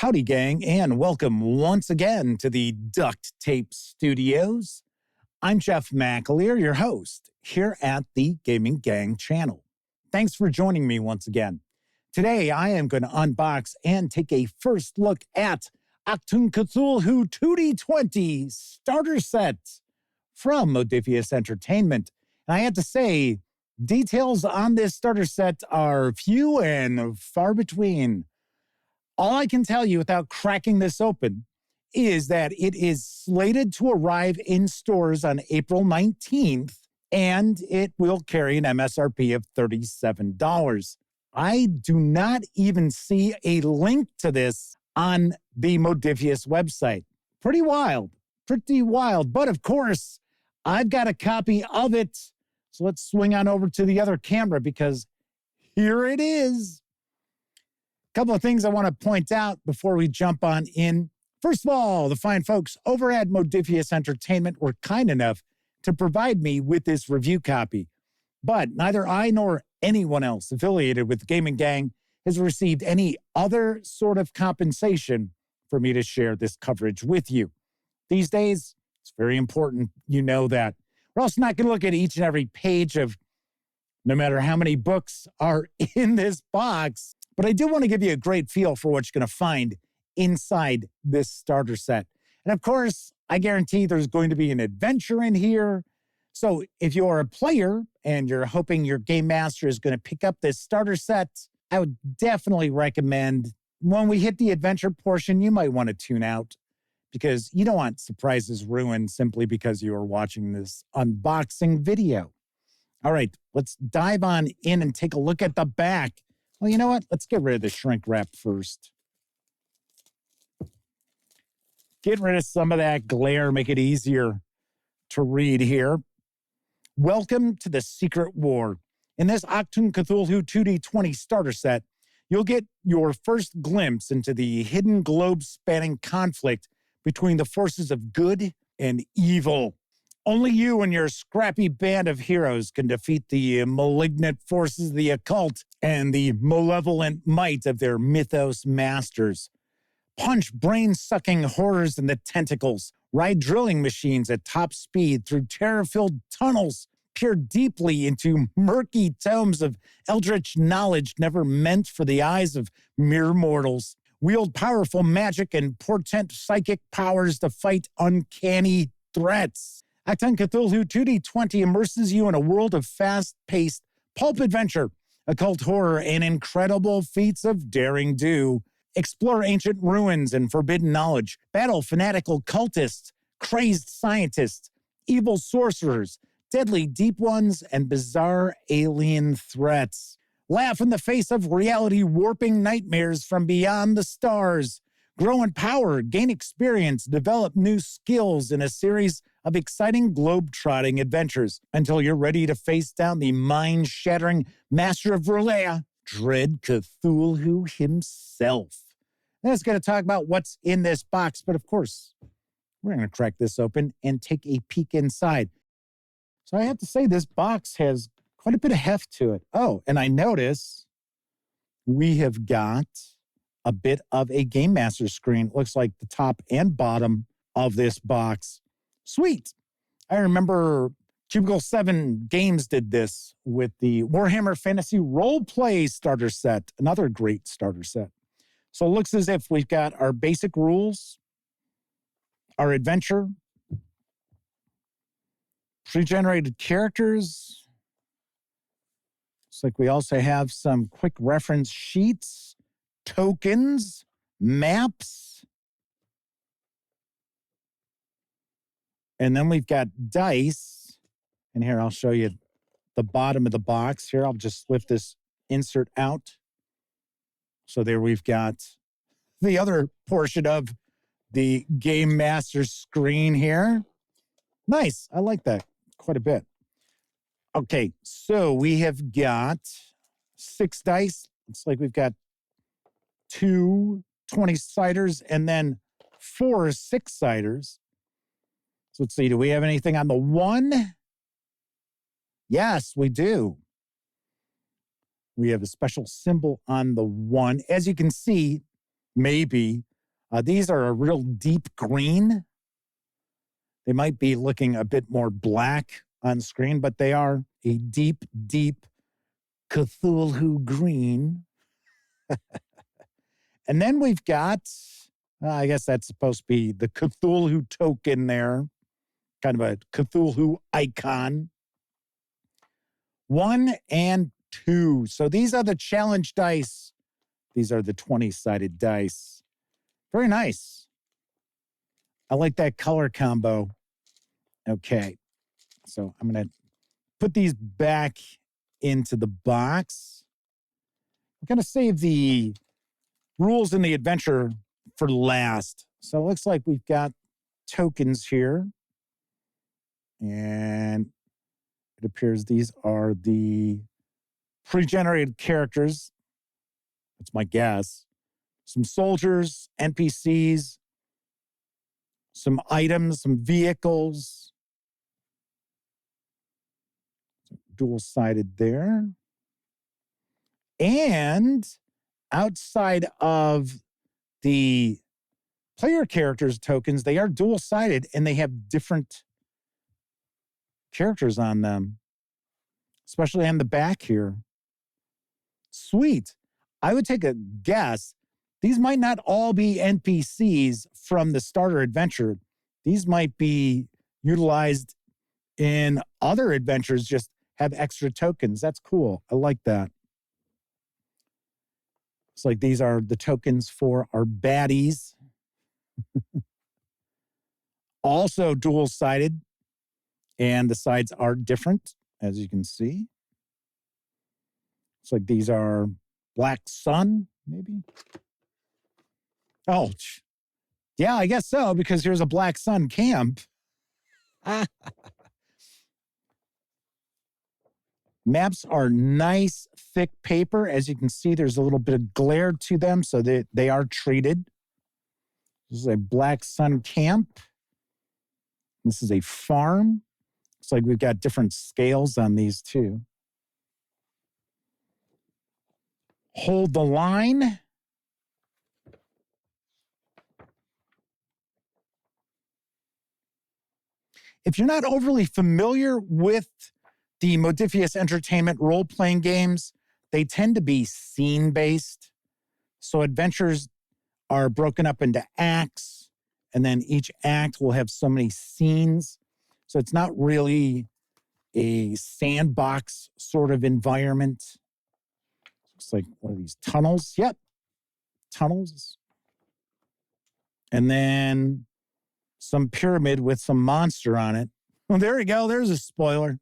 Howdy, gang, and welcome once again to the Duct Tape Studios. I'm Jeff McAleer, your host, here at the Gaming Gang channel. Thanks for joining me once again. Today, I am going to unbox and take a first look at Achtung, Cthulhu 2D20 Starter Set from Modiphius Entertainment. And I have to say, details on this starter set are few and far between. All I can tell you without cracking this open is that it is slated to arrive in stores on April 19th, and it will carry an MSRP of $37. I do not even see a link to this on the Modiphius website. Pretty wild. But of course, I've got a copy of it. So let's swing on over to the other camera because here it is. Couple of things I want to point out before we jump on in. First of all, the fine folks over at Modiphius Entertainment were kind enough to provide me with this review copy. But neither I nor anyone else affiliated with the Gaming Gang has received any other sort of compensation for me to share this coverage with you. These days, it's very important you know that. We're also not going to look at each and every page of no matter how many books are in this box. But I do want to give you a great feel for what you're going to find inside this starter set. And of course, I guarantee there's going to be an adventure in here. So if you're a player and you're hoping your game master is going to pick up this starter set, I would definitely recommend when we hit the adventure portion, you might want to tune out because you don't want surprises ruined simply because you are watching this unboxing video. All right, let's dive on in and take a look at the back. Well, you know what? Let's get rid of the shrink wrap first. Get rid of some of that glare, make it easier to read here. Welcome to the Secret War. In this Achtung Cthulhu 2D20 starter set, you'll get your first glimpse into the hidden globe-spanning conflict between the forces of good and evil. Only you and your scrappy band of heroes can defeat the malignant forces of the occult and the malevolent might of their mythos masters. Punch brain-sucking horrors in the tentacles, ride drilling machines at top speed through terror-filled tunnels, peer deeply into murky tomes of eldritch knowledge never meant for the eyes of mere mortals. Wield powerful magic and portent psychic powers to fight uncanny threats. Achtung Cthulhu 2D20 immerses you in a world of fast-paced pulp adventure, occult horror, and incredible feats of daring do. Explore ancient ruins and forbidden knowledge, battle fanatical cultists, crazed scientists, evil sorcerers, deadly deep ones, and bizarre alien threats. Laugh in the face of reality-warping nightmares from beyond the stars. Grow in power, gain experience, develop new skills in a series of exciting globe-trotting adventures until you're ready to face down the mind-shattering master of Verlaia, Dread Cthulhu himself. That's going to talk about what's in this box, but of course, we're going to crack this open and take a peek inside. So I have to say this box has quite a bit of heft to it. Oh, and I notice we have got a bit of a Game Master screen. Looks like the top and bottom of this box. Sweet. I remember Cubicle 7 Games did this with the Warhammer Fantasy Roleplay starter set, another great starter set. So it looks as if we've got our basic rules, our adventure, pre-generated characters. Looks like we also have some quick reference sheets, tokens, maps, and then we've got dice. And here, I'll show you the bottom of the box. Here, I'll just lift this insert out. So there we've got the other portion of the Game Master screen here. Nice. I like that quite a bit. Okay, so we have got 6 dice. Looks like we've got 2 20-siders and then 4 6-siders. So let's see, do we have anything on the 1? Yes, we do. We have a special symbol on the 1. As you can see, maybe These are a real deep green. They might be looking a bit more black on screen, but they are a deep, deep Cthulhu green. And then we've got, I guess that's supposed to be the Cthulhu token there, kind of a Cthulhu icon. 1 and 2. So these are the challenge dice. These are the 20-sided dice. Very nice. I like that color combo. Okay. So I'm going to put these back into the box. I'm going to save the rules in the adventure for last. So it looks like we've got tokens here. And it appears these are the pre-generated characters. That's my guess. Some soldiers, NPCs, some items, some vehicles. Dual-sided there. And outside of the player characters tokens, they are dual-sided and they have different characters on them, especially on the back here. Sweet. I would take a guess. These might not all be NPCs from the starter adventure. These might be utilized in other adventures, just have extra tokens. That's cool. I like that. It's like these are the tokens for our baddies. Also dual-sided, and the sides are different, as you can see. It's like these are Black Sun, maybe? Oh, yeah, I guess so, because here's a Black Sun camp. Maps are nice, thick paper. As you can see, there's a little bit of glare to them, so they are treated. This is a Black Sun camp. This is a farm. Looks like we've got different scales on these too. Hold the line. If you're not overly familiar with the Modiphius Entertainment role-playing games, they tend to be scene-based. So adventures are broken up into acts, and then each act will have so many scenes. So it's not really a sandbox sort of environment. Looks like one of these tunnels. Yep, tunnels. And then some pyramid with some monster on it. Well, there we go. There's a spoiler.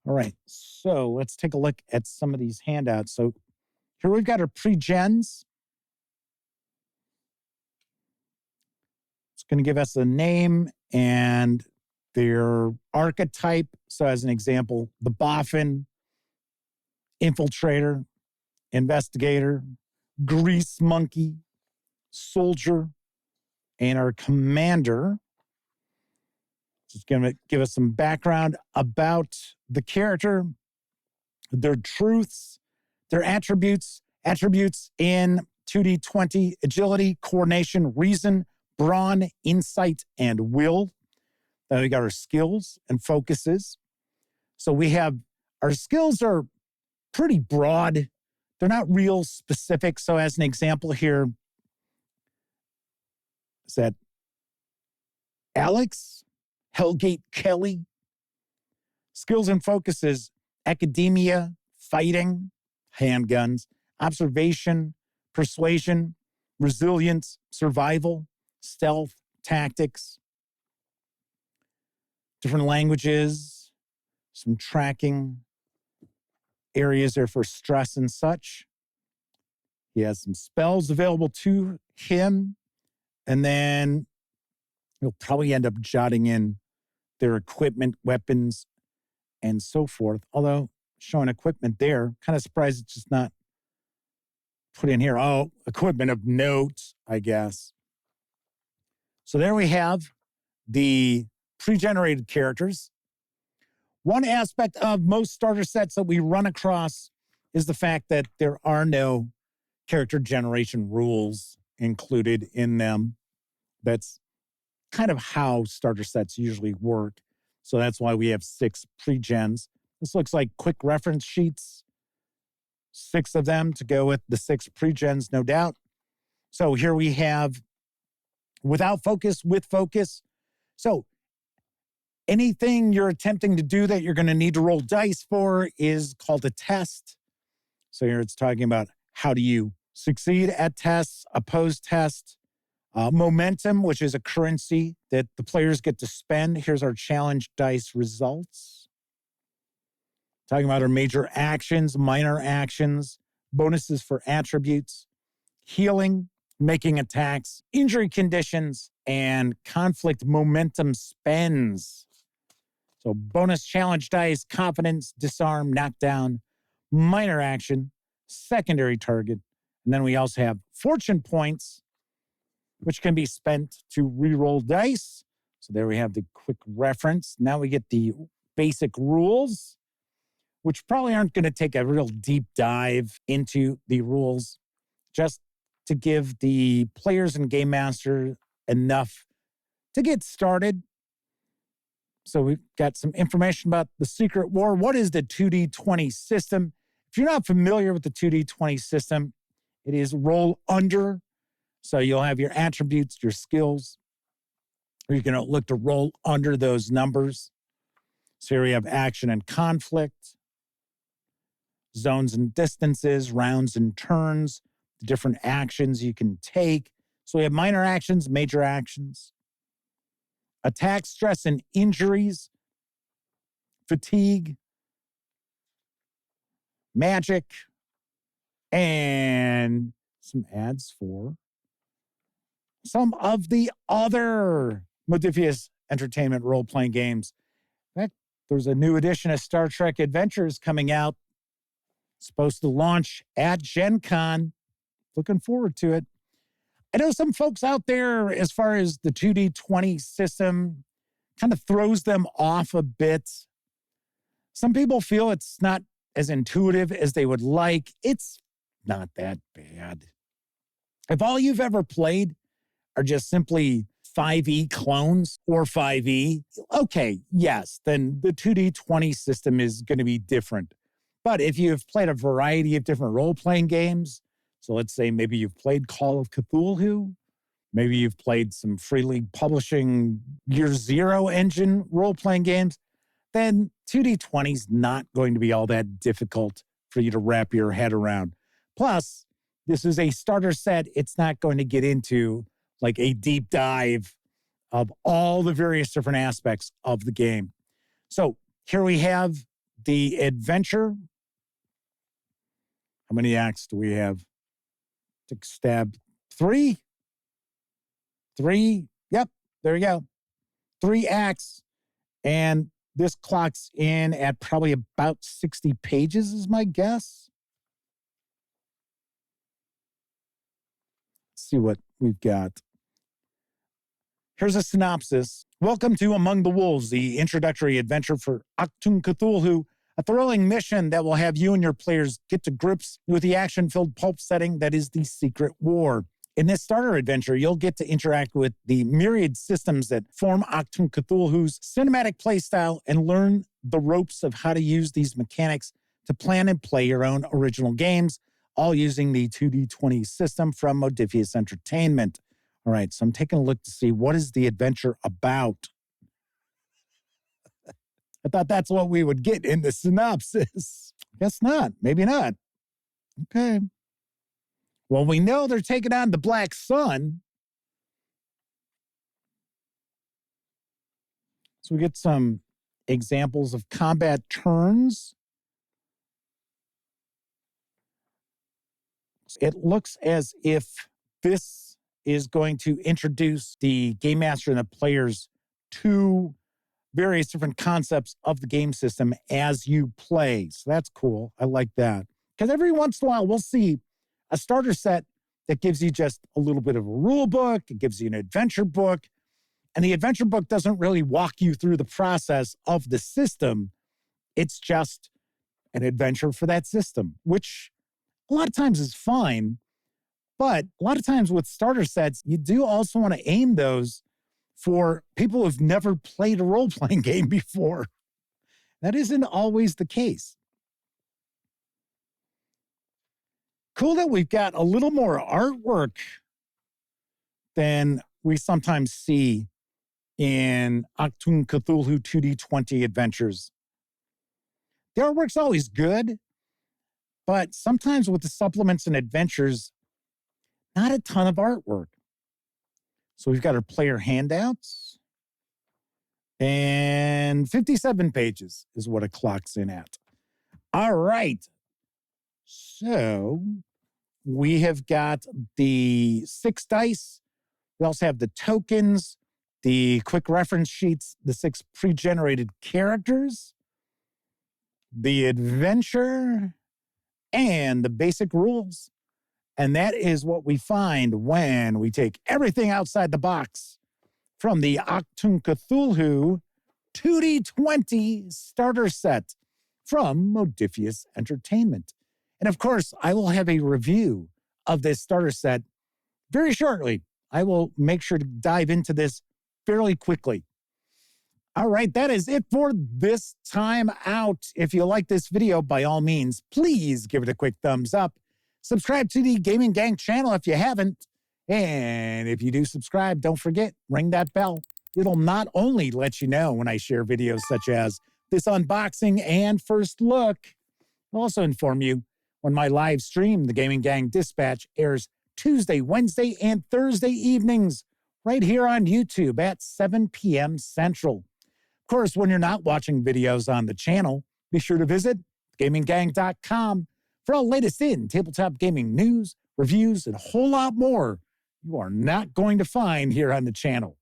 All right, so let's take a look at some of these handouts. So here we've got our pre-gens. It's going to give us a name and their archetype. So as an example, the boffin, infiltrator, investigator, grease monkey, soldier, and our commander. It's going to give us some background about the character, their truths, their attributes in 2D20, agility, coordination, reason, brawn, insight, and will. Then we got our skills and focuses. So we have, our skills are pretty broad. They're not real specific. So as an example here, is that Alex Hellgate Kelly? Skills and focuses: academia, fighting, handguns, observation, persuasion, resilience, survival, stealth, tactics, different languages, some tracking areas there for stress and such. He has some spells available to him, and then he'll probably end up jotting in their equipment, weapons, and so forth. Although showing equipment there, kind of surprised it's just not put in here. Oh, equipment of note, I guess. So there we have the pre-generated characters. One aspect of most starter sets that we run across is the fact that there are no character generation rules included in them. That's kind of how starter sets usually work. So that's why we have 6 pre-gens. This looks like quick reference sheets, 6 of them to go with the 6 pre-gens, no doubt. So here we have without focus, with focus. So anything you're attempting to do that you're going to need to roll dice for is called a test. So here it's talking about how do you succeed at tests, oppose tests, momentum, which is a currency that the players get to spend. Here's our challenge dice results. Talking about our major actions, minor actions, bonuses for attributes, healing, making attacks, injury conditions, and conflict momentum spends. So bonus challenge dice, confidence, disarm, knockdown, minor action, secondary target. And then we also have fortune points, which can be spent to reroll dice. So there we have the quick reference. Now we get the basic rules, which probably aren't going to take a real deep dive into the rules, just to give the players and game master enough to get started. So we've got some information about the Secret War. What is the 2D20 system? If you're not familiar with the 2D20 system, it is roll under. So you'll have your attributes, your skills. You're going to look to roll under those numbers. So here we have action and conflict, zones and distances, rounds and turns, the different actions you can take. So we have minor actions, major actions, attack, stress, and injuries, fatigue, magic, and some ads for some of the other Modiphius Entertainment role-playing games. In fact, there's a new edition of Star Trek Adventures coming out. It's supposed to launch at Gen Con. Looking forward to it. I know some folks out there, as far as the 2D20 system, kind of throws them off a bit. Some people feel it's not as intuitive as they would like. It's not that bad. If all you've ever played are just simply 5e clones or 5e, okay, yes, then the 2D20 system is going to be different. But if you've played a variety of different role-playing games, so let's say maybe you've played Call of Cthulhu, maybe you've played some Free League Publishing Year Zero engine role-playing games, then 2D20 is not going to be all that difficult for you to wrap your head around. Plus, this is a starter set. It's not going to get into like a deep dive of all the various different aspects of the game. So here we have the adventure. How many acts do we have? Tick, stab, 3. 3. Yep, there we go. 3 acts. And this clocks in at probably about 60 pages is my guess. Let's see what we've got. Here's a synopsis. Welcome to Among the Wolves, the introductory adventure for Achtung, Cthulhu, a thrilling mission that will have you and your players get to grips with the action-filled pulp setting that is the Secret War. In this starter adventure, you'll get to interact with the myriad systems that form Achtung Cthulhu's cinematic playstyle and learn the ropes of how to use these mechanics to plan and play your own original games, all using the 2D20 system from Modiphius Entertainment. All right, so I'm taking a look to see what is the adventure about. I thought that's what we would get in the synopsis. Guess not. Maybe not. Okay. Well, we know they're taking on the Black Sun. So we get some examples of combat turns. It looks as if this is going to introduce the game master and the players to various different concepts of the game system as you play. So that's cool. I like that. Because every once in a while, we'll see a starter set that gives you just a little bit of a rule book. It gives you an adventure book. And the adventure book doesn't really walk you through the process of the system. It's just an adventure for that system, which a lot of times is fine. But a lot of times with starter sets, you do also want to aim those for people who've never played a role-playing game before. That isn't always the case. Cool that we've got a little more artwork than we sometimes see in Achtung Cthulhu 2D20 adventures. The artwork's always good, but sometimes with the supplements and adventures, not a ton of artwork. So we've got our player handouts, and 57 pages is what it clocks in at. All right. So we have got the 6 dice. We also have the tokens, the quick reference sheets, the 6 pre-generated characters, the adventure, and the basic rules. And that is what we find when we take everything outside the box from the Achtung Cthulhu 2D20 starter set from Modiphius Entertainment. And of course, I will have a review of this starter set very shortly. I will make sure to dive into this fairly quickly. All right, that is it for this time out. If you like this video, by all means, please give it a quick thumbs up. Subscribe to the Gaming Gang channel if you haven't. And if you do subscribe, don't forget, ring that bell. It'll not only let you know when I share videos such as this unboxing and first look, it'll also inform you when my live stream, the Gaming Gang Dispatch, airs Tuesday, Wednesday, and Thursday evenings right here on YouTube at 7 p.m. Central. Of course, when you're not watching videos on the channel, be sure to visit gaminggang.com for all latest in tabletop gaming news, reviews, and a whole lot more you are not going to find here on the channel.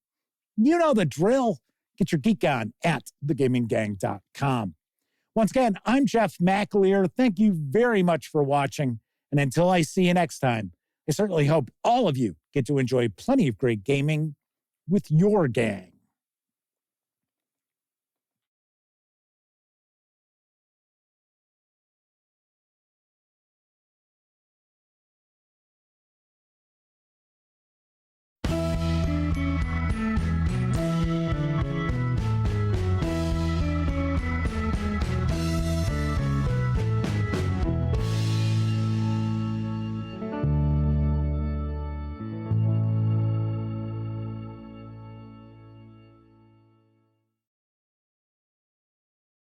You know the drill. Get your geek on at thegaminggang.com. Once again, I'm Jeff McAleer. Thank you very much for watching. And until I see you next time, I certainly hope all of you get to enjoy plenty of great gaming with your gang.